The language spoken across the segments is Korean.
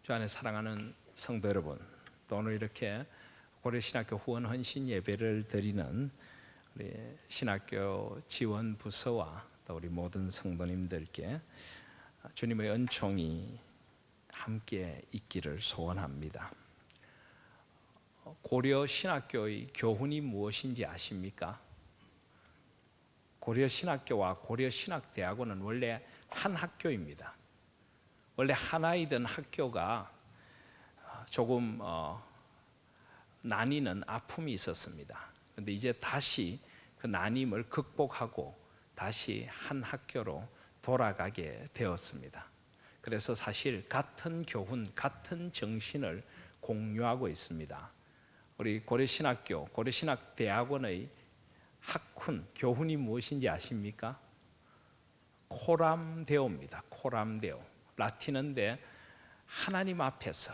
주 안에 사랑하는 성도 여러분, 또 오늘 이렇게 고려신학교 후원 헌신 예배를 드리는 우리 신학교 지원 부서와 또 우리 모든 성도님들께 주님의 은총이 함께 있기를 소원합니다. 고려신학교의 교훈이 무엇인지 아십니까? 고려신학교와 고려신학대학원은 원래 한 학교입니다. 원래 하나이던 학교가 조금 나뉘는 아픔이 있었습니다. 그런데 이제 다시 그 나님을 극복하고 다시 한 학교로 돌아가게 되었습니다. 그래서 사실 같은 교훈, 같은 정신을 공유하고 있습니다. 우리 고려신학교, 고려신학대학원의 학훈, 교훈이 무엇인지 아십니까? 코람데오입니다. 코람데오. 라틴어인데 하나님 앞에서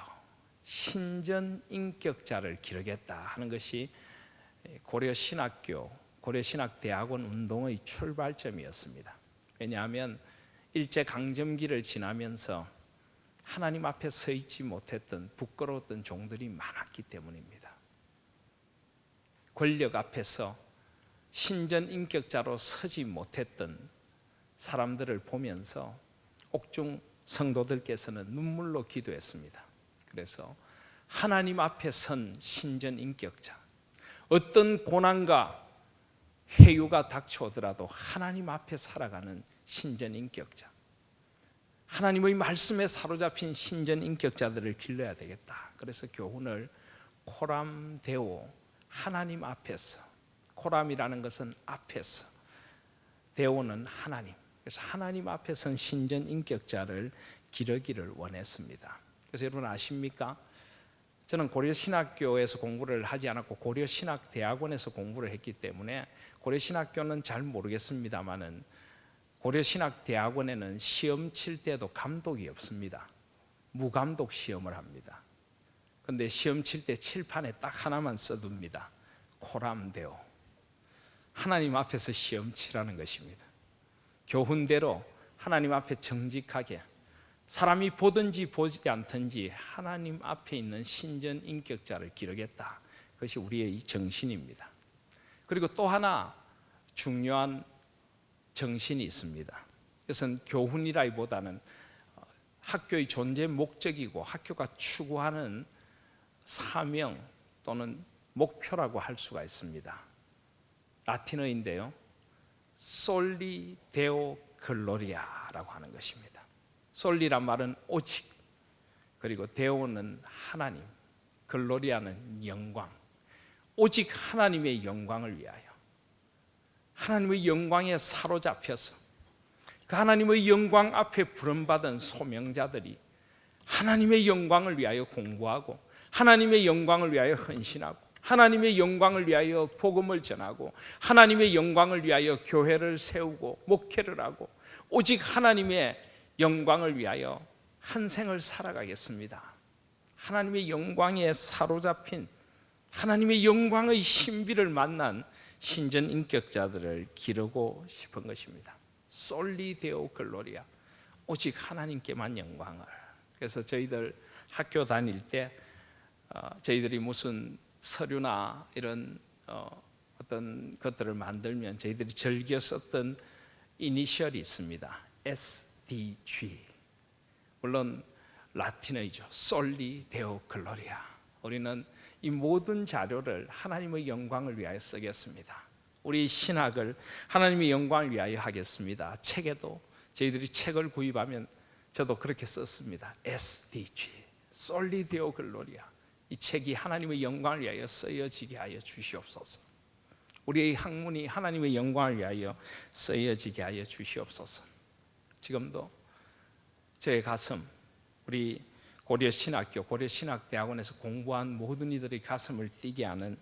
신전인격자를 기르겠다 하는 것이 고려신학교, 고려신학대학원 운동의 출발점이었습니다. 왜냐하면 일제강점기를 지나면서 하나님 앞에 서 있지 못했던 부끄러웠던 종들이 많았기 때문입니다. 권력 앞에서 신전인격자로 서지 못했던 사람들을 보면서 옥중 성도들께서는 눈물로 기도했습니다. 그래서 하나님 앞에 선 신전인격자, 어떤 고난과 해유가 닥쳐오더라도 하나님 앞에 살아가는 신전인격자, 하나님의 말씀에 사로잡힌 신전인격자들을 길러야 되겠다. 그래서 교훈을 코람데오, 하나님 앞에서, 코람이라는 것은 앞에서, 데오는 하나님, 그래서 하나님 앞에 선 신전인격자를 기르기를 원했습니다. 그래서 여러분 아십니까? 저는 고려신학교에서 공부를 하지 않았고 고려신학대학원에서 공부를 했기 때문에 고려신학교는 잘 모르겠습니다만은 고려신학대학원에는 시험 칠 때도 감독이 없습니다. 무감독 시험을 합니다. 그런데 시험 칠 때 칠판에 딱 하나만 써둡니다. 코람데오, 하나님 앞에서 시험 치라는 것입니다. 교훈대로 하나님 앞에 정직하게, 사람이 보든지 보지 않든지 하나님 앞에 있는 신전인격자를 기르겠다. 그것이 우리의 정신입니다. 그리고 또 하나 중요한 정신이 있습니다. 그것은 교훈이라기보다는 학교의 존재 목적이고 학교가 추구하는 사명 또는 목표라고 할 수가 있습니다. 라틴어인데요, 솔리 데오 글로리아라고 하는 것입니다. 솔리란 말은 오직, 그리고 데오는 하나님, 글로리아는 영광. 오직 하나님의 영광을 위하여, 하나님의 영광에 사로잡혀서 그 하나님의 영광 앞에 부름받은 소명자들이 하나님의 영광을 위하여 공부하고 하나님의 영광을 위하여 헌신하고 하나님의 영광을 위하여 복음을 전하고 하나님의 영광을 위하여 교회를 세우고 목회를 하고 오직 하나님의 영광을 위하여 한 생을 살아가겠습니다. 하나님의 영광에 사로잡힌 하나님의 영광의 신비를 만난 신전인격자들을 기르고 싶은 것입니다. 솔리 데오 글로리아, 오직 하나님께만 영광을. 그래서 저희들 학교 다닐 때 저희들이 무슨 서류나 이런 어떤 것들을 만들면 저희들이 즐겨 썼던 이니셜이 있습니다. SDG. 물론 라틴어이죠. 솔리 데오 글로리아. 우리는 이 모든 자료를 하나님의 영광을 위하여 쓰겠습니다. 우리 신학을 하나님의 영광을 위하여 하겠습니다. 책에도 저희들이 책을 구입하면 저도 그렇게 썼습니다. SDG, 솔리 데오 글로리아. 이 책이 하나님의 영광을 위하여 쓰여지게 하여 주시옵소서. 우리의 학문이 하나님의 영광을 위하여 쓰여지게 하여 주시옵소서. 지금도 저의 가슴, 우리 고려신학교, 고려신학대학원에서 공부한 모든 이들의 가슴을 뛰게 하는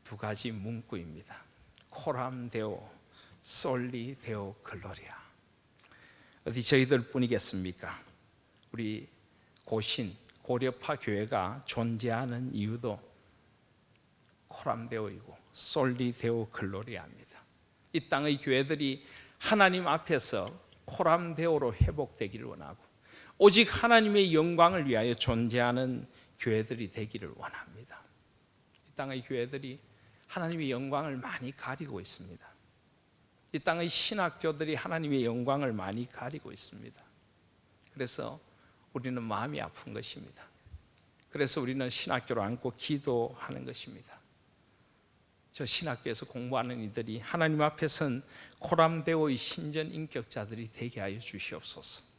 두 가지 문구입니다. 코람데오, 솔리 데오 글로리아. 어디 저희들 뿐이겠습니까? 우리 고신, 고려파 교회가 존재하는 이유도 코람데오이고 솔리 데오 글로리아입니다. 이 땅의 교회들이 하나님 앞에서 코람데오로 회복되기를 원하고 오직 하나님의 영광을 위하여 존재하는 교회들이 되기를 원합니다. 이 땅의 교회들이 하나님의 영광을 많이 가리고 있습니다. 이 땅의 신학교들이 하나님의 영광을 많이 가리고 있습니다. 그래서 우리는 마음이 아픈 것입니다. 그래서 우리는 신학교를 안고 기도하는 것입니다. 저 신학교에서 공부하는 이들이 하나님 앞에 선 코람데오의 신전 인격자들이 되게 하여 주시옵소서.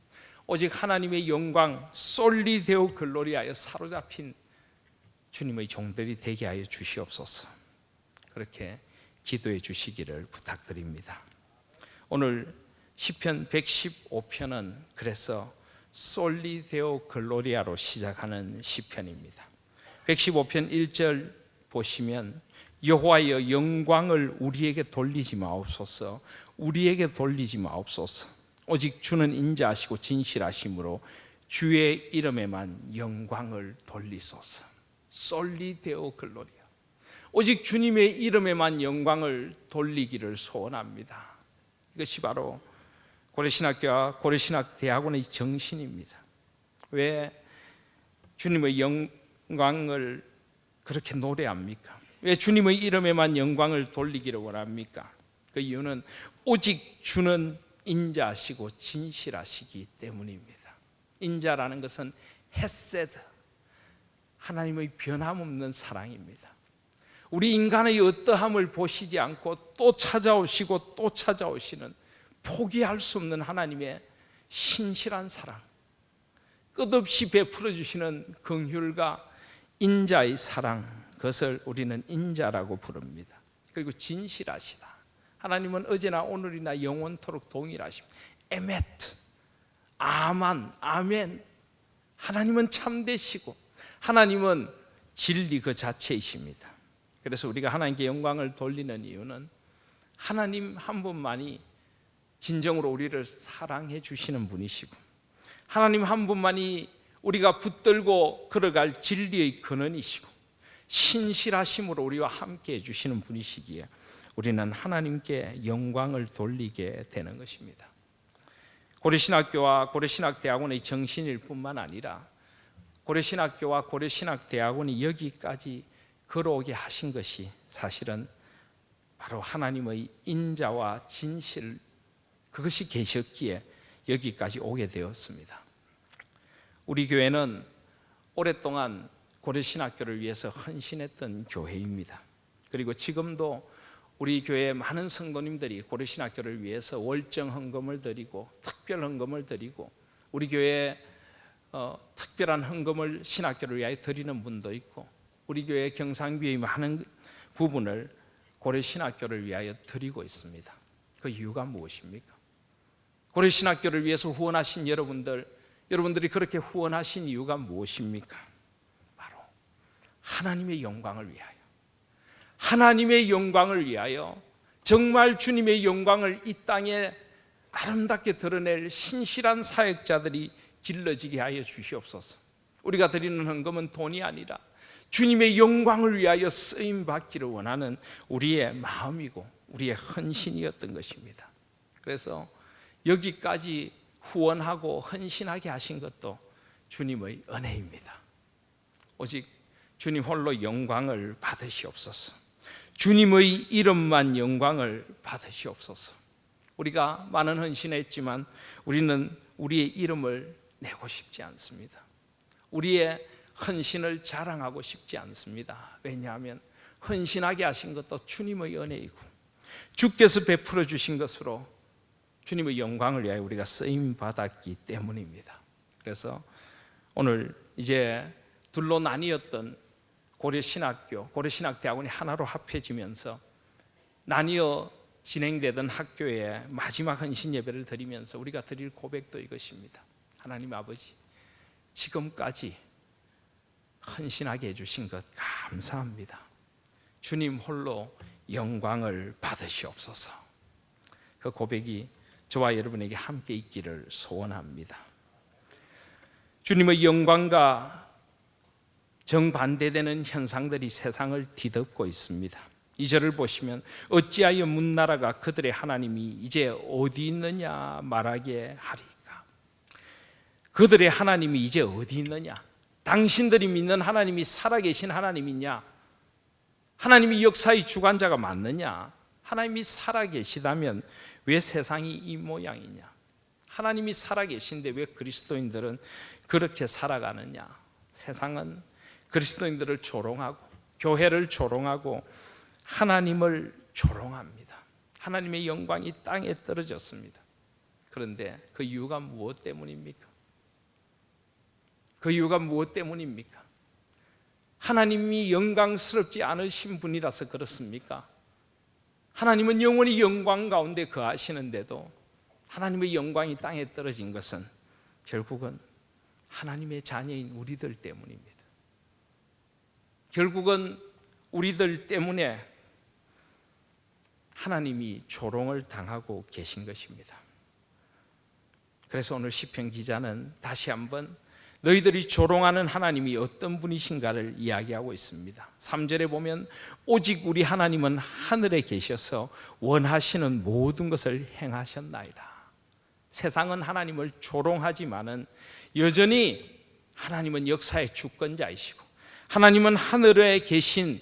오직 하나님의 영광 솔리데오 글로리하여 사로잡힌 주님의 종들이 되게 하여 주시옵소서. 그렇게 기도해 주시기를 부탁드립니다. 오늘 시편 115편은 그래서 솔리데오 글로리아로 시작하는 시편입니다. 115편 1절 보시면 여호와여 영광을 우리에게 돌리지 마옵소서. 우리에게 돌리지 마옵소서. 오직 주는 인자하시고 진실하심으로 주의 이름에만 영광을 돌리소서. 솔리데오 글로리아. 오직 주님의 이름에만 영광을 돌리기를 소원합니다. 이것이 바로 고려신학교와 고려신학대학원의 정신입니다. 왜 주님의 영광을 그렇게 노래합니까? 왜 주님의 이름에만 영광을 돌리기를 원합니까? 그 이유는 오직 주는 인자하시고 진실하시기 때문입니다. 인자라는 것은 헤세드, 하나님의 변함없는 사랑입니다. 우리 인간의 어떠함을 보시지 않고 또 찾아오시고 또 찾아오시는 포기할 수 없는 하나님의 신실한 사랑, 끝없이 베풀어 주시는 긍휼과 인자의 사랑, 그것을 우리는 인자라고 부릅니다. 그리고 진실하시다. 하나님은 어제나 오늘이나 영원토록 동일하십니다. 에메트, 아만, 아멘. 하나님은 참되시고 하나님은 진리 그 자체이십니다. 그래서 우리가 하나님께 영광을 돌리는 이유는 하나님 한 분만이 진정으로 우리를 사랑해 주시는 분이시고, 하나님 한 분만이 우리가 붙들고 걸어갈 진리의 근원이시고, 신실하심으로 우리와 함께 해주시는 분이시기에 우리는 하나님께 영광을 돌리게 되는 것입니다. 고려신학교와 고려신학대학원의 정신일 뿐만 아니라 고려신학교와 고려신학대학원이 여기까지 걸어오게 하신 것이 사실은 바로 하나님의 인자와 진실, 그것이 계셨기에 여기까지 오게 되었습니다. 우리 교회는 오랫동안 고려신학교를 위해서 헌신했던 교회입니다. 그리고 지금도 우리 교회의 많은 성도님들이 고려신학교를 위해서 월정 헌금을 드리고 특별 헌금을 드리고, 우리 교회에 특별한 헌금을 신학교를 위하여 드리는 분도 있고, 우리 교회 경상비의 많은 부분을 고려신학교를 위하여 드리고 있습니다. 그 이유가 무엇입니까? 고려신학교를 위해서 후원하신 여러분들이 그렇게 후원하신 이유가 무엇입니까? 하나님의 영광을 위하여, 하나님의 영광을 위하여 정말 주님의 영광을 이 땅에 아름답게 드러낼 신실한 사역자들이 길러지게 하여 주시옵소서. 우리가 드리는 헌금은 돈이 아니라 주님의 영광을 위하여 쓰임받기를 원하는 우리의 마음이고 우리의 헌신이었던 것입니다. 그래서 여기까지 후원하고 헌신하게 하신 것도 주님의 은혜입니다. 오직 주님 홀로 영광을 받으시옵소서. 주님의 이름만 영광을 받으시옵소서. 우리가 많은 헌신했지만 우리는 우리의 이름을 내고 싶지 않습니다. 우리의 헌신을 자랑하고 싶지 않습니다. 왜냐하면 헌신하게 하신 것도 주님의 은혜이고 주께서 베풀어 주신 것으로 주님의 영광을 위하여 우리가 쓰임 받았기 때문입니다. 그래서 오늘 이제 둘로 나뉘었던 고려신학교, 고려신학대학원이 하나로 합해지면서 나뉘어 진행되던 학교에 마지막 헌신 예배를 드리면서 우리가 드릴 고백도 이것입니다. 하나님 아버지, 지금까지 헌신하게 해주신 것 감사합니다. 주님 홀로 영광을 받으시옵소서. 그 고백이 저와 여러분에게 함께 있기를 소원합니다. 주님의 영광과 정반대되는 현상들이 세상을 뒤덮고 있습니다. 2절을 보시면 어찌하여 문나라가 그들의 하나님이 이제 어디 있느냐 말하게 하리까. 그들의 하나님이 이제 어디 있느냐? 당신들이 믿는 하나님이 살아계신 하나님이냐? 하나님이 역사의 주관자가 맞느냐? 하나님이 살아계시다면 왜 세상이 이 모양이냐? 하나님이 살아계신데 왜 그리스도인들은 그렇게 살아가느냐? 세상은 그리스도인들을 조롱하고 교회를 조롱하고 하나님을 조롱합니다. 하나님의 영광이 땅에 떨어졌습니다. 그런데 그 이유가 무엇 때문입니까? 그 이유가 무엇 때문입니까? 하나님이 영광스럽지 않으신 분이라서 그렇습니까? 하나님은 영원히 영광 가운데 거하시는데도 하나님의 영광이 땅에 떨어진 것은 결국은 하나님의 자녀인 우리들 때문입니다. 결국은 우리들 때문에 하나님이 조롱을 당하고 계신 것입니다. 그래서 오늘 시편 기자는 다시 한번 너희들이 조롱하는 하나님이 어떤 분이신가를 이야기하고 있습니다. 3절에 보면 오직 우리 하나님은 하늘에 계셔서 원하시는 모든 것을 행하셨나이다. 세상은 하나님을 조롱하지만은 여전히 하나님은 역사의 주권자이시고 하나님은 하늘에 계신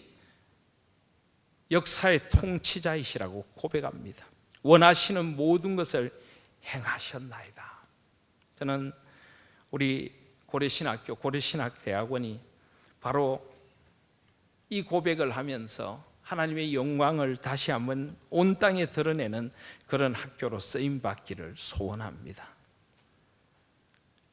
역사의 통치자이시라고 고백합니다. 원하시는 모든 것을 행하셨나이다. 저는 우리 고려신학교, 고려신학대학원이 바로 이 고백을 하면서 하나님의 영광을 다시 한번 온 땅에 드러내는 그런 학교로 쓰임받기를 소원합니다.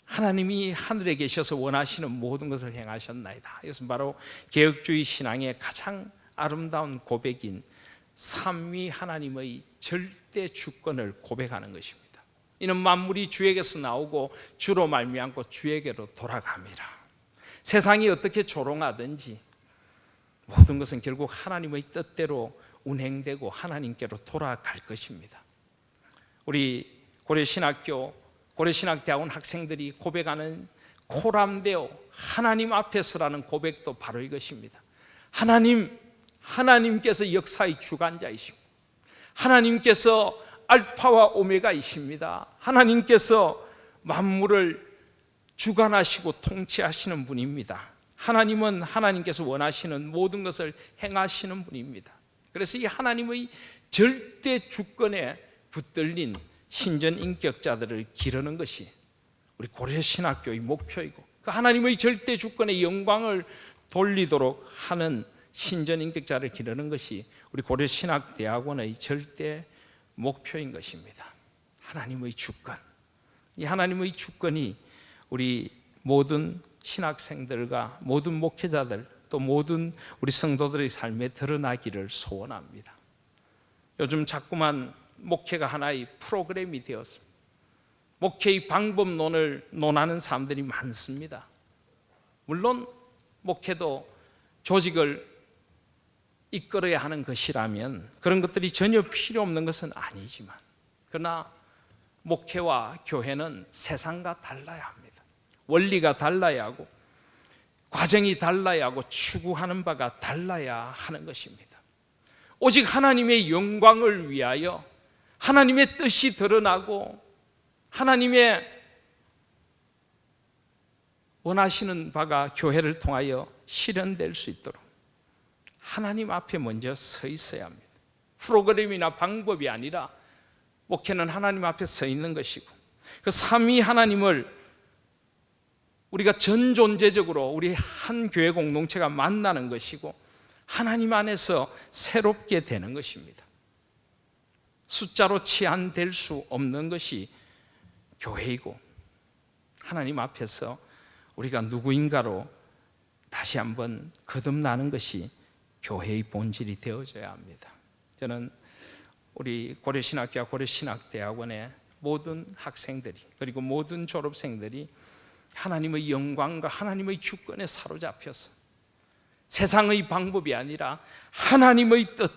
하나님이 하늘에 계셔서 원하시는 모든 것을 행하셨나이다. 이것은 바로 개혁주의 신앙의 가장 아름다운 고백인 삼위 하나님의 절대 주권을 고백하는 것입니다. 이는 만물이 주에게서 나오고 주로 말미암고 주에게로 돌아갑니다. 세상이 어떻게 조롱하든지 모든 것은 결국 하나님의 뜻대로 운행되고 하나님께로 돌아갈 것입니다. 우리 고려신학교, 고려신학대학원 학생들이 고백하는 코람데오 하나님 앞에서라는 고백도 바로 이것입니다. 하나님께서 역사의 주관자이십니다. 하나님께서 알파와 오메가이십니다. 하나님께서 만물을 주관하시고 통치하시는 분입니다. 하나님은 하나님께서 원하시는 모든 것을 행하시는 분입니다. 그래서 이 하나님의 절대 주권에 붙들린 신전인격자들을 기르는 것이 우리 고려신학교의 목표이고 그 하나님의 절대 주권의 영광을 돌리도록 하는 신전인격자를 기르는 것이 우리 고려신학대학원의 절대 목표인 것입니다. 하나님의 주권, 이 하나님의 주권이 우리 모든 신학생들과 모든 목회자들 또 모든 우리 성도들의 삶에 드러나기를 소원합니다. 요즘 자꾸만 목회가 하나의 프로그램이 되었습니다. 목회의 방법론을 논하는 사람들이 많습니다. 물론 목회도 조직을 이끌어야 하는 것이라면 그런 것들이 전혀 필요 없는 것은 아니지만 그러나 목회와 교회는 세상과 달라야 합니다. 원리가 달라야 하고 과정이 달라야 하고 추구하는 바가 달라야 하는 것입니다. 오직 하나님의 영광을 위하여 하나님의 뜻이 드러나고 하나님의 원하시는 바가 교회를 통하여 실현될 수 있도록 하나님 앞에 먼저 서 있어야 합니다. 프로그램이나 방법이 아니라 목회는 하나님 앞에 서 있는 것이고 그 삼위 하나님을 우리가 전존재적으로 우리 한 교회 공동체가 만나는 것이고 하나님 안에서 새롭게 되는 것입니다. 숫자로 치환될 수 없는 것이 교회이고 하나님 앞에서 우리가 누구인가로 다시 한번 거듭나는 것이 교회의 본질이 되어져야 합니다. 저는 우리 고려신학교와 고려신학대학원의 모든 학생들이 그리고 모든 졸업생들이 하나님의 영광과 하나님의 주권에 사로잡혀서 세상의 방법이 아니라 하나님의 뜻,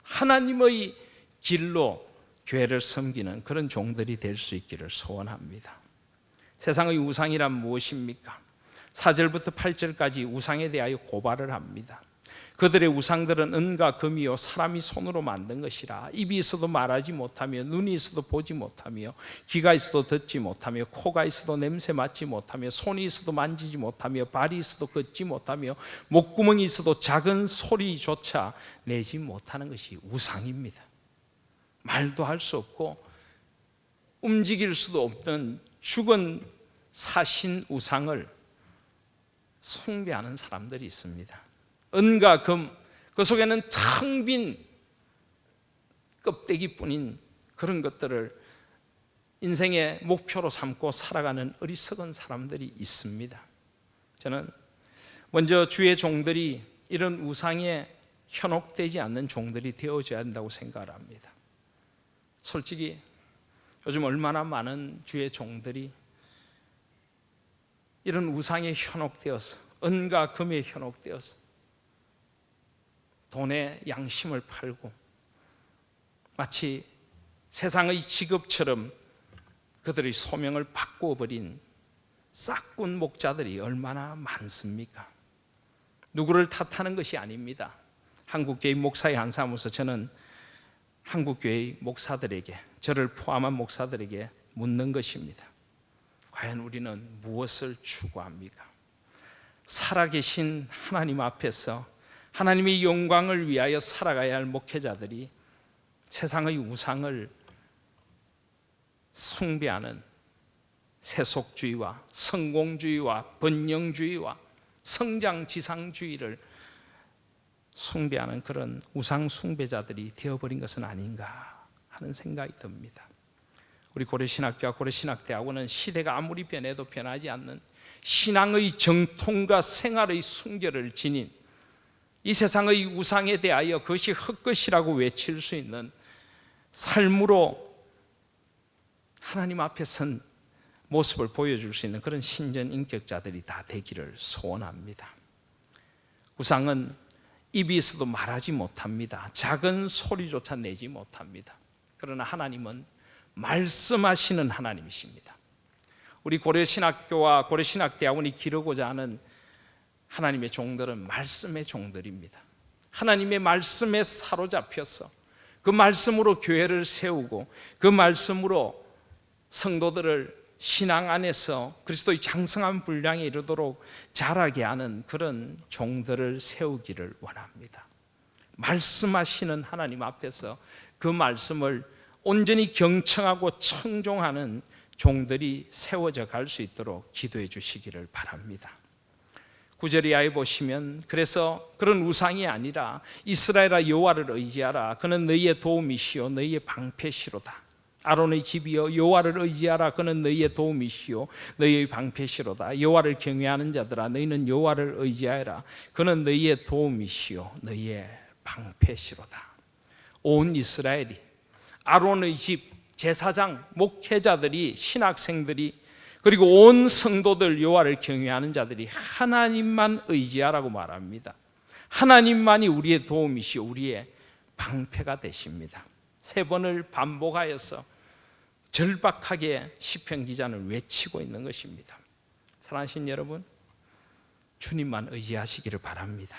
하나님의 길로 교회를 섬기는 그런 종들이 될 수 있기를 소원합니다. 세상의 우상이란 무엇입니까? 4절부터 8절까지 우상에 대하여 고발을 합니다. 그들의 우상들은 은과 금이요 사람이 손으로 만든 것이라. 입이 있어도 말하지 못하며, 눈이 있어도 보지 못하며, 귀가 있어도 듣지 못하며, 코가 있어도 냄새 맡지 못하며, 손이 있어도 만지지 못하며, 발이 있어도 걷지 못하며, 목구멍이 있어도 작은 소리조차 내지 못하는 것이 우상입니다. 말도 할 수 없고 움직일 수도 없는 죽은 사신 우상을 숭배하는 사람들이 있습니다. 은과 금, 그 속에는 텅 빈 껍데기뿐인 그런 것들을 인생의 목표로 삼고 살아가는 어리석은 사람들이 있습니다. 저는 먼저 주의 종들이 이런 우상에 현혹되지 않는 종들이 되어져야 한다고 생각을 합니다. 솔직히 요즘 얼마나 많은 주의 종들이 이런 우상에 현혹되어서, 은과 금에 현혹되어서 돈의 양심을 팔고 마치 세상의 직업처럼 그들의 소명을 바꾸어버린 싹군 목자들이 얼마나 많습니까? 누구를 탓하는 것이 아닙니다. 한국교회 목사의 한 사무소, 저는 한국교회 목사들에게, 저를 포함한 목사들에게 묻는 것입니다. 과연 우리는 무엇을 추구합니까? 살아계신 하나님 앞에서 하나님의 영광을 위하여 살아가야 할 목회자들이 세상의 우상을 숭배하는 세속주의와 성공주의와 번영주의와 성장지상주의를 숭배하는 그런 우상 숭배자들이 되어버린 것은 아닌가 하는 생각이 듭니다. 우리 고려신학교와 고려신학대학원은 시대가 아무리 변해도 변하지 않는 신앙의 정통과 생활의 순결을 지닌, 이 세상의 우상에 대하여 그것이 헛것이라고 외칠 수 있는 삶으로 하나님 앞에 선 모습을 보여줄 수 있는 그런 신전 인격자들이 다 되기를 소원합니다. 우상은 입이 있어도 말하지 못합니다. 작은 소리조차 내지 못합니다. 그러나 하나님은 말씀하시는 하나님이십니다. 우리 고려신학교와 고려신학대학원이 기르고자 하는 하나님의 종들은 말씀의 종들입니다. 하나님의 말씀에 사로잡혀서 그 말씀으로 교회를 세우고 그 말씀으로 성도들을 신앙 안에서 그리스도의 장성한 분량에 이르도록 자라게 하는 그런 종들을 세우기를 원합니다. 말씀하시는 하나님 앞에서 그 말씀을 온전히 경청하고 청종하는 종들이 세워져 갈 수 있도록 기도해 주시기를 바랍니다. 9절 이하에 보시면, 그래서 그런 우상이 아니라 이스라엘아 여호와를 의지하라. 그는 너희의 도움이시요 너희의 방패시로다. 아론의 집이여 여호와를 의지하라. 그는 너희의 도움이시요 너희의 방패시로다. 여호와를 경외하는 자들아 너희는 여호와를 의지하라. 그는 너희의 도움이시요 너희의 방패시로다. 온 이스라엘이, 아론의 집, 제사장, 목회자들이, 신학생들이, 그리고 온 성도들, 여호와를 경외하는 자들이 하나님만 의지하라고 말합니다. 하나님만이 우리의 도움이시오 우리의 방패가 되십니다. 3번을 반복하여서 절박하게 시편 기자는 외치고 있는 것입니다. 사랑하신 여러분, 주님만 의지하시기를 바랍니다.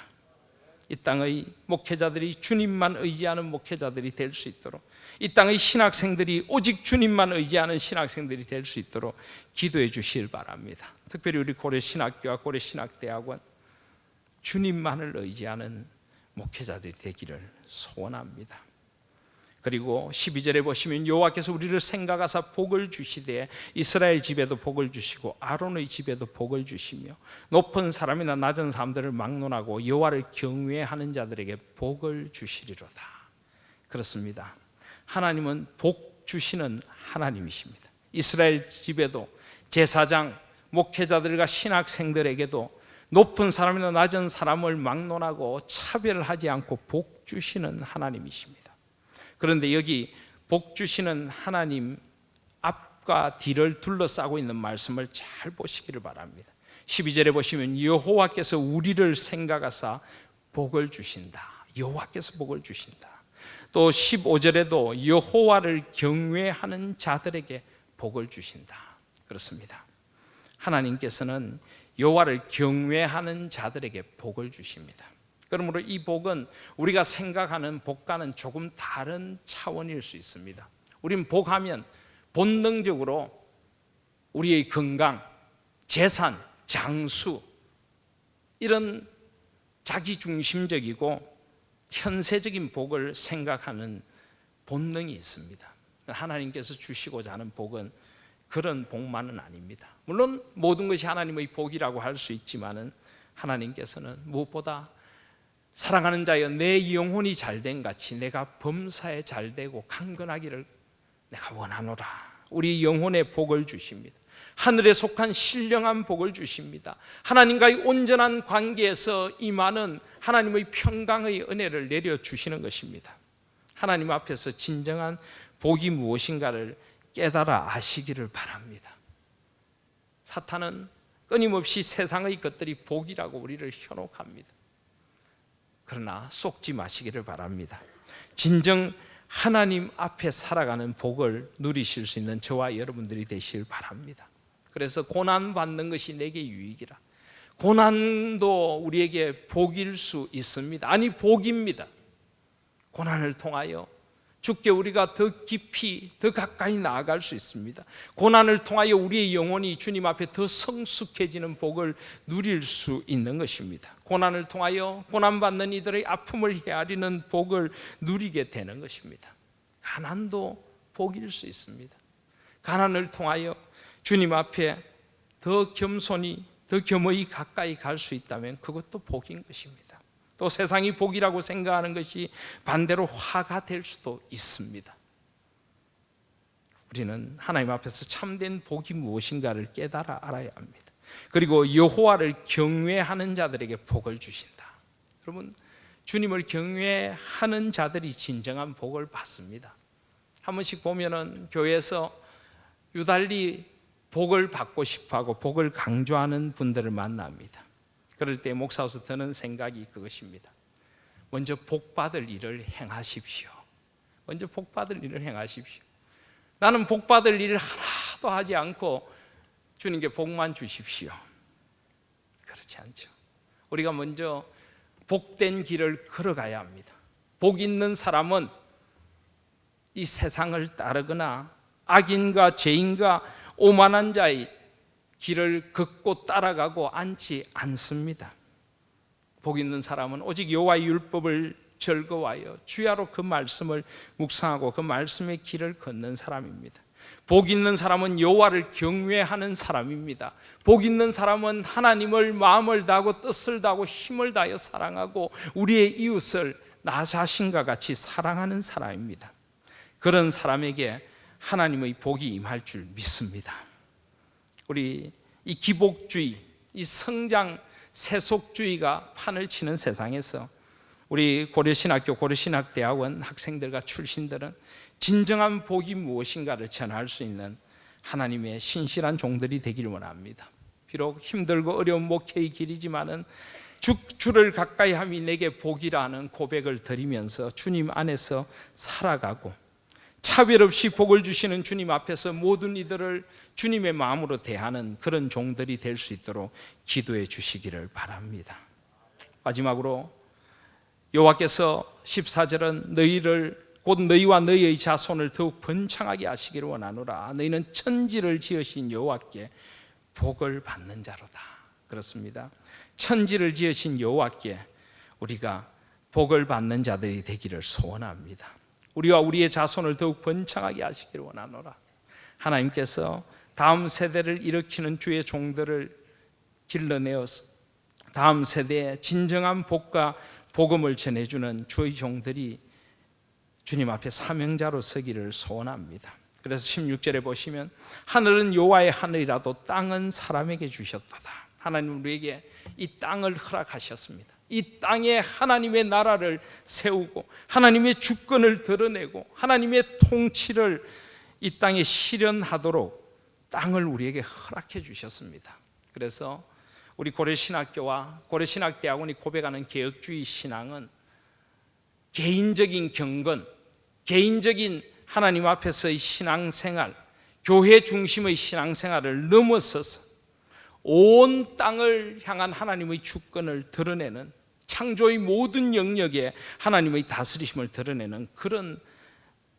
이 땅의 목회자들이 주님만 의지하는 목회자들이 될 수 있도록, 이 땅의 신학생들이 오직 주님만 의지하는 신학생들이 될 수 있도록 기도해 주시길 바랍니다. 특별히 우리 고려신학교와 고려신학대학원, 주님만을 의지하는 목회자들이 되기를 소원합니다. 그리고 12절에 보시면 여호와께서 우리를 생각하사 복을 주시되 이스라엘 집에도 복을 주시고 아론의 집에도 복을 주시며 높은 사람이나 낮은 사람들을 막론하고 여호와를 경외하는 자들에게 복을 주시리로다. 그렇습니다. 하나님은 복 주시는 하나님이십니다. 이스라엘 집에도, 제사장, 목회자들과 신학생들에게도 높은 사람이나 낮은 사람을 막론하고 차별하지 않고 복 주시는 하나님이십니다. 그런데 여기 복 주시는 하나님 앞과 뒤를 둘러싸고 있는 말씀을 잘 보시기를 바랍니다. 12절에 보시면 여호와께서 우리를 생각하사 복을 주신다. 여호와께서 복을 주신다. 또 15절에도 여호와를 경외하는 자들에게 복을 주신다. 그렇습니다. 하나님께서는 여호와를 경외하는 자들에게 복을 주십니다. 그러므로 이 복은 우리가 생각하는 복과는 조금 다른 차원일 수 있습니다. 우린 복하면 본능적으로 우리의 건강, 재산, 장수 이런 자기중심적이고 현세적인 복을 생각하는 본능이 있습니다. 하나님께서 주시고자 하는 복은 그런 복만은 아닙니다. 물론 모든 것이 하나님의 복이라고 할 수 있지만은 하나님께서는 무엇보다 사랑하는 자여 내 영혼이 잘된 같이 내가 범사에 잘되고 강건하기를 내가 원하노라. 우리 영혼의 복을 주십니다. 하늘에 속한 신령한 복을 주십니다. 하나님과의 온전한 관계에서 임하는 하나님의 평강의 은혜를 내려주시는 것입니다. 하나님 앞에서 진정한 복이 무엇인가를 깨달아 아시기를 바랍니다. 사탄은 끊임없이 세상의 것들이 복이라고 우리를 현혹합니다. 그러나 속지 마시기를 바랍니다. 진정 하나님 앞에 살아가는 복을 누리실 수 있는 저와 여러분들이 되시길 바랍니다. 그래서 고난받는 것이 내게 유익이라. 고난도 우리에게 복일 수 있습니다. 아니 복입니다. 고난을 통하여 주께 우리가 더 깊이 더 가까이 나아갈 수 있습니다. 고난을 통하여 우리의 영혼이 주님 앞에 더 성숙해지는 복을 누릴 수 있는 것입니다. 고난을 통하여 고난받는 이들의 아픔을 헤아리는 복을 누리게 되는 것입니다. 가난도 복일 수 있습니다. 가난을 통하여 주님 앞에 더 겸손히 더 겸허히 가까이 갈 수 있다면 그것도 복인 것입니다. 또 세상이 복이라고 생각하는 것이 반대로 화가 될 수도 있습니다. 우리는 하나님 앞에서 참된 복이 무엇인가를 깨달아 알아야 합니다. 그리고 여호와를 경외하는 자들에게 복을 주신다. 여러분, 주님을 경외하는 자들이 진정한 복을 받습니다. 한 번씩 보면은 교회에서 유달리 복을 받고 싶어하고 복을 강조하는 분들을 만납니다. 그럴 때 목사로서 드는 생각이 그것입니다. 먼저 복받을 일을 행하십시오. 먼저 복받을 일을 행하십시오. 나는 복받을 일을 하나도 하지 않고 주님께 복만 주십시오. 그렇지 않죠. 우리가 먼저 복된 길을 걸어가야 합니다. 복 있는 사람은 이 세상을 따르거나 악인과 죄인과 오만한 자의 길을 걷고 따라가고 앉지 않습니다. 복 있는 사람은 오직 여호와의 율법을 즐거워하여 주야로 그 말씀을 묵상하고 그 말씀의 길을 걷는 사람입니다. 복 있는 사람은 여호와를 경외하는 사람입니다. 복 있는 사람은 하나님을 마음을 다하고 뜻을 다하고 힘을 다하여 사랑하고 우리의 이웃을 나 자신과 같이 사랑하는 사람입니다. 그런 사람에게 하나님의 복이 임할 줄 믿습니다. 우리 이 기복주의, 이 성장 세속주의가 판을 치는 세상에서 우리 고려신학교 고려신학대학원 학생들과 출신들은 진정한 복이 무엇인가를 전할 수 있는 하나님의 신실한 종들이 되기를 원합니다. 비록 힘들고 어려운 목회의 길이지만은 주를 가까이 함이 내게 복이라는 고백을 드리면서 주님 안에서 살아가고 차별 없이 복을 주시는 주님 앞에서 모든 이들을 주님의 마음으로 대하는 그런 종들이 될 수 있도록 기도해 주시기를 바랍니다. 마지막으로 여호와께서 14절은 너희를 곧 너희와 너희의 자손을 더욱 번창하게 하시기를 원하노라. 너희는 천지를 지으신 여호와께 복을 받는 자로다. 그렇습니다. 천지를 지으신 여호와께 우리가 복을 받는 자들이 되기를 소원합니다. 우리와 우리의 자손을 더욱 번창하게 하시기를 원하노라. 하나님께서 다음 세대를 일으키는 주의 종들을 길러내어 다음 세대에 진정한 복과 복음을 전해주는 주의 종들이 주님 앞에 사명자로 서기를 소원합니다. 그래서 16절에 보시면 하늘은 여호와의 하늘이라도 땅은 사람에게 주셨도다. 하나님 우리에게 이 땅을 허락하셨습니다. 이 땅에 하나님의 나라를 세우고 하나님의 주권을 드러내고 하나님의 통치를 이 땅에 실현하도록 땅을 우리에게 허락해 주셨습니다. 그래서 우리 고려신학교와 고려신학대학원이 고백하는 개혁주의 신앙은 개인적인 경건, 개인적인 하나님 앞에서의 신앙생활, 교회 중심의 신앙생활을 넘어서서 온 땅을 향한 하나님의 주권을 드러내는 창조의 모든 영역에 하나님의 다스리심을 드러내는 그런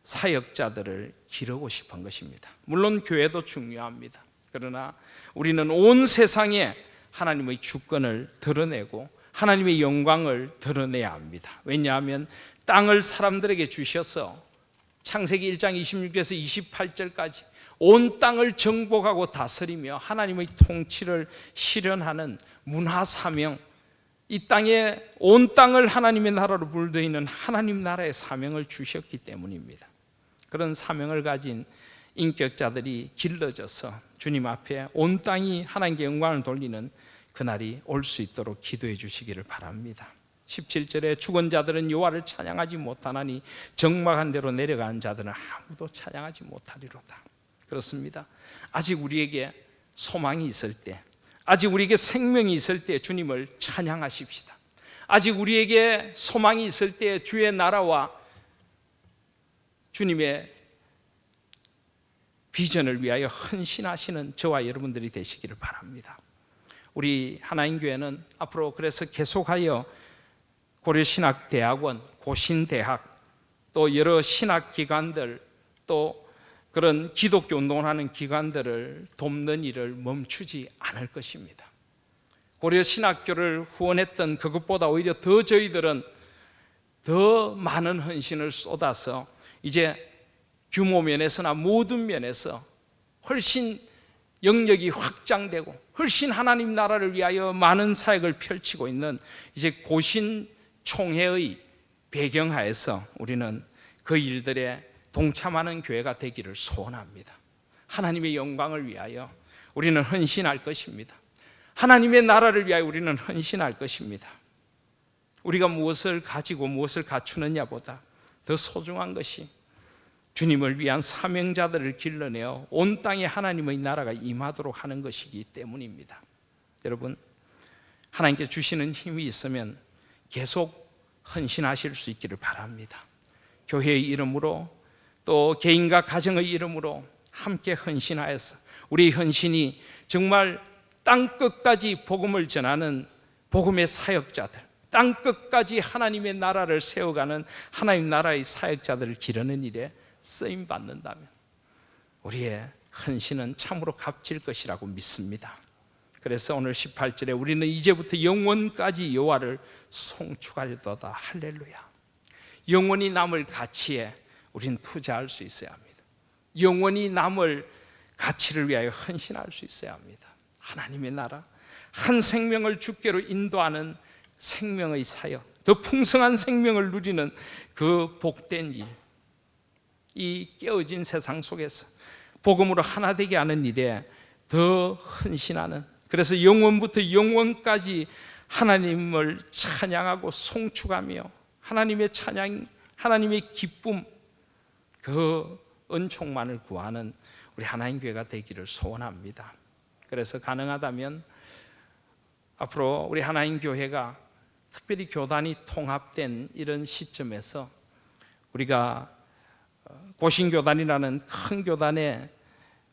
사역자들을 기르고 싶은 것입니다. 물론 교회도 중요합니다. 그러나 우리는 온 세상에 하나님의 주권을 드러내고 하나님의 영광을 드러내야 합니다. 왜냐하면 땅을 사람들에게 주셔서 창세기 1장 26절에서 28절까지 온 땅을 정복하고 다스리며 하나님의 통치를 실현하는 문화 사명, 이 땅에 온 땅을 하나님의 나라로 물들이는 하나님 나라의 사명을 주셨기 때문입니다. 그런 사명을 가진 인격자들이 길러져서 주님 앞에 온 땅이 하나님께 영광을 돌리는 그날이 올 수 있도록 기도해 주시기를 바랍니다. 17절에 죽은 자들은 여호와를 찬양하지 못하나니 적막한 데로 내려가는 자들은 아무도 찬양하지 못하리로다. 그렇습니다. 아직 우리에게 소망이 있을 때, 아직 우리에게 생명이 있을 때 주님을 찬양하십시다. 아직 우리에게 소망이 있을 때 주의 나라와 주님의 비전을 위하여 헌신하시는 저와 여러분들이 되시기를 바랍니다. 우리 하나님교회는 앞으로 그래서 계속하여 고려신학대학원, 고신대학, 또 여러 신학기관들, 또 그런 기독교 운동을 하는 기관들을 돕는 일을 멈추지 않을 것입니다. 고려신학교를 후원했던 그것보다 오히려 더 저희들은 더 많은 헌신을 쏟아서 이제 규모 면에서나 모든 면에서 훨씬 영역이 확장되고 훨씬 하나님 나라를 위하여 많은 사역을 펼치고 있는 이제 고신 총회의 배경하에서 우리는 그 일들에 동참하는 교회가 되기를 소원합니다. 하나님의 영광을 위하여 우리는 헌신할 것입니다. 하나님의 나라를 위하여 우리는 헌신할 것입니다. 우리가 무엇을 가지고 무엇을 갖추느냐보다 더 소중한 것이 주님을 위한 사명자들을 길러내어 온 땅에 하나님의 나라가 임하도록 하는 것이기 때문입니다. 여러분, 하나님께 주시는 힘이 있으면 계속 헌신하실 수 있기를 바랍니다. 교회의 이름으로 또 개인과 가정의 이름으로 함께 헌신하여서 우리 헌신이 정말 땅끝까지 복음을 전하는 복음의 사역자들, 땅끝까지 하나님의 나라를 세워가는 하나님 나라의 사역자들을 기르는 일에 쓰임 받는다면 우리의 헌신은 참으로 값질 것이라고 믿습니다. 그래서 오늘 18절에 우리는 이제부터 영원까지 여호와를 송축하리로다. 할렐루야. 영원히 남을 가치에 우리는 투자할 수 있어야 합니다. 영원히 남을 가치를 위하여 헌신할 수 있어야 합니다. 하나님의 나라, 한 생명을 주께로 인도하는 생명의 사역, 더 풍성한 생명을 누리는 그 복된 일, 이 깨어진 세상 속에서 복음으로 하나 되게 하는 일에 더 헌신하는, 그래서 영원부터 영원까지 하나님을 찬양하고 송축하며 하나님의 찬양, 하나님의 기쁨, 그 은총만을 구하는 우리 하나님 교회가 되기를 소원합니다. 그래서 가능하다면 앞으로 우리 하나님 교회가 특별히 교단이 통합된 이런 시점에서 우리가 고신교단이라는 큰 교단에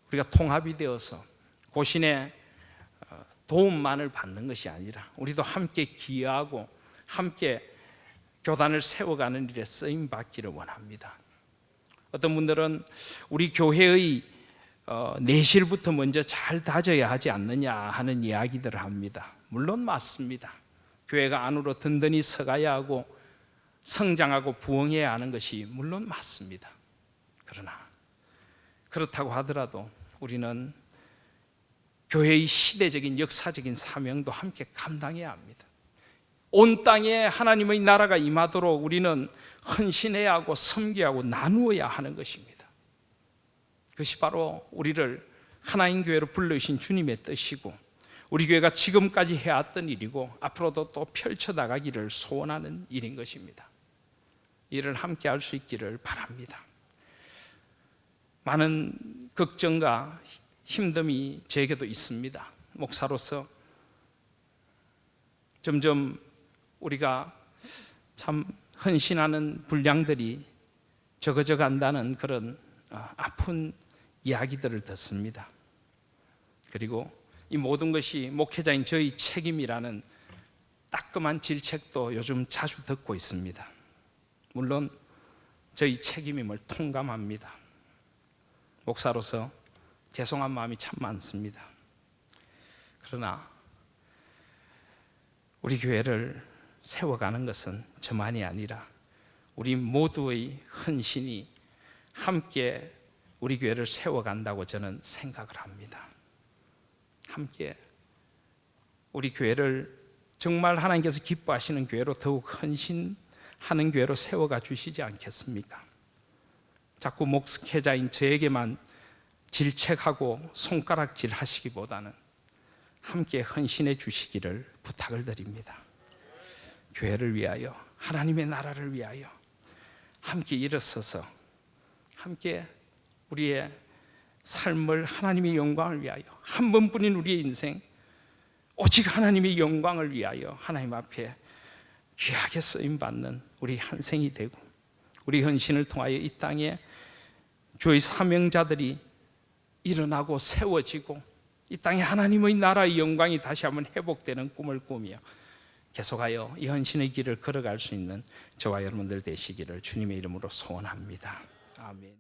우리가 통합이 되어서 고신의 도움만을 받는 것이 아니라 우리도 함께 기여하고 함께 교단을 세워가는 일에 쓰임 받기를 원합니다. 어떤 분들은 우리 교회의 내실부터 먼저 잘 다져야 하지 않느냐 하는 이야기들을 합니다. 물론 맞습니다. 교회가 안으로 든든히 서가야 하고 성장하고 부흥해야 하는 것이 물론 맞습니다. 그러나 그렇다고 하더라도 우리는 교회의 시대적인 역사적인 사명도 함께 감당해야 합니다. 온 땅에 하나님의 나라가 임하도록 우리는 헌신해야 하고 섬겨야 하고 나누어야 하는 것입니다. 그것이 바로 우리를 하나님 교회로 불러주신 주님의 뜻이고 우리 교회가 지금까지 해왔던 일이고 앞으로도 또 펼쳐나가기를 소원하는 일인 것입니다. 이를 함께 할 수 있기를 바랍니다. 많은 걱정과 힘듦이 저에게도 있습니다. 목사로서 점점 우리가 참 헌신하는 분량들이 적어져 간다는 그런 아픈 이야기들을 듣습니다. 그리고 이 모든 것이 목회자인 저희 책임이라는 따끔한 질책도 요즘 자주 듣고 있습니다. 물론 저희 책임임을 통감합니다. 목사로서 죄송한 마음이 참 많습니다. 그러나 우리 교회를 세워가는 것은 저만이 아니라 우리 모두의 헌신이 함께 우리 교회를 세워간다고 저는 생각을 합니다. 함께 우리 교회를 정말 하나님께서 기뻐하시는 교회로 더욱 헌신하는 교회로 세워가 주시지 않겠습니까? 자꾸 목회자인 저에게만 질책하고 손가락질 하시기보다는 함께 헌신해 주시기를 부탁을 드립니다. 교회를 위하여, 하나님의 나라를 위하여 함께 일어서서 함께 우리의 삶을 하나님의 영광을 위하여, 한 번뿐인 우리의 인생 오직 하나님의 영광을 위하여 하나님 앞에 귀하게 쓰임받는 우리 한 생이 되고, 우리 헌신을 통하여 이 땅에 주의 사명자들이 일어나고 세워지고 이 땅에 하나님의 나라의 영광이 다시 한번 회복되는 꿈을 꾸며 계속하여 이 헌신의 길을 걸어갈 수 있는 저와 여러분들 되시기를 주님의 이름으로 소원합니다. 아멘.